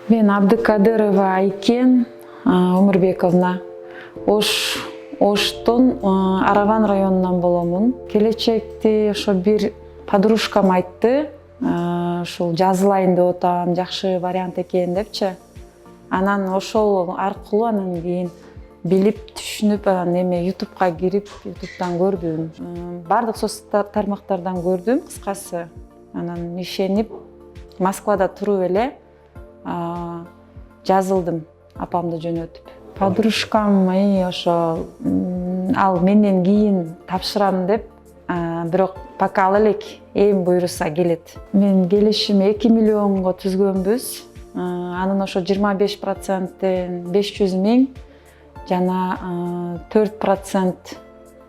Мен Абдыкадырова Айкен Өмүрбековна. Оштон Араван районунан боломун. Келечекти ошо бир подружкам айтты, ушул жазылайын деп атам, жакшы вариант экен депчи. Анан ошол аркылуу анан кийин билип, түшүнүп, анан эме YouTube'га кирип, YouTube'дан көрдүм. Бардык соц тармактардан көрдүм, кыскасы. Анан ишенип, Москвада туруп эле жазылдым, апамды жөнөтүп. Подружкам ошо ал менден кийин тапшырам деп, бирок пока ала элек, эми буйруса келет. Мен келишим 2 миллионго түзгөнбүз. Анын ошо 25%-тен 500 000 жана 4%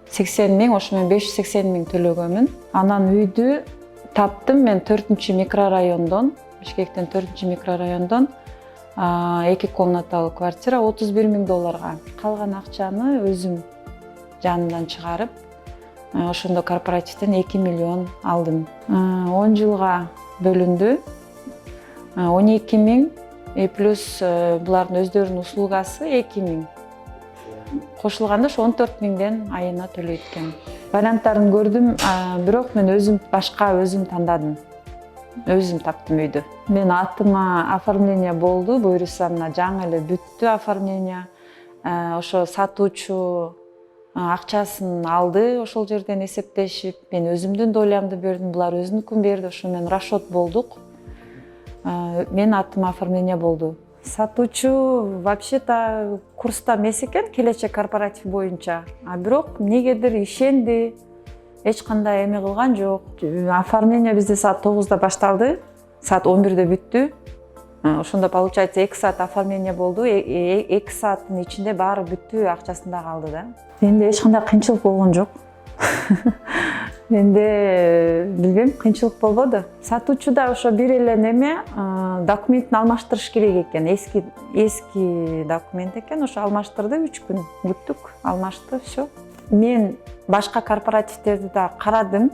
80 000, ошо мен 580 000 төлөгөмүн. Анан үйдү таптым мен 4-микрорайондон, Бишкектен 4-микрорайондон 2 комнаталуу квартира $31 000. Калган акчаны өзүм жанымдан чыгарып, ошондо корпоративден 2 миллион алдым. 10 жылга бөлүндү. 12 000 плюс булардын өздөрүнүн услугасы 2 000. Кошулганда ошо 14 000ден айына төлөйт экен. Варианттарын көрдүм, бирок мен өзүм башка өзүм тандадым. Өзүм таптым үйдү. Мен атыма оформление болду, буйруса мына жаңы эле бүттү оформление. Ошо сатуучу акчасын алды, ошол жерден эсептешип, мен өзүмдүн долямды бердим, булар өзүнүкүн берди, ошо менен расчет болдук. Мен атыма оформление болду. Сатуучу вообще-то курста эмес экен, келечек корпоратив боюнча. Бирок эмнегедир ишенди, эч кандай эме кылган жок. Оформление бизде саат 9-да башталды, саат 11-де бүттү. Ошондо получается 2 саат оформление болду, 2 сааттын ичинде баары бүттү, акчасын да алды да. Менде эч кандай кыйынчылык болгон жок. Менде билбейм, кыйынчылык болбоду. Сатуучу да ошо бир эле неме, документин алмаштырыш керек экен. Эски документ экен, ошо алмаштырды, 3 күн күттүк, алмашты, всё. Мен башка корпоративдерди да карадым,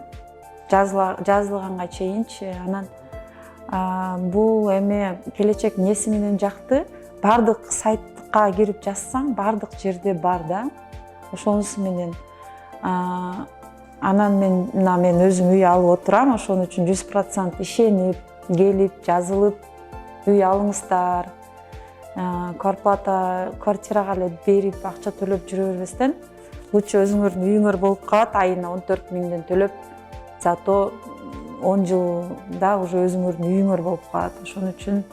жазылганга чейинчи. Анан бул эме келечек эмнеси менен жакты, бардык сайтка кирип жазсаң, бардык жерде бар да. Ошонусу менен анан мен өзүм үй алып отурам, ошон үчүн 100% ишенип, келип, жазылып, үй алыңыздар, квартплата, квартирага эле берип, акча төлөп жүрө бербестен, лучше өзүңөрдүн үйүңөр болуп калат, айына 14 000ден төлөп, зато 10 жылда уже өзүңөрдүн үйүңөр болуп калат. Ошон үчүн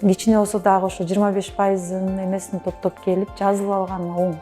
кичине болсо дагы ошо 25%-ын эмесин топтоп келип, жазылып алган оң.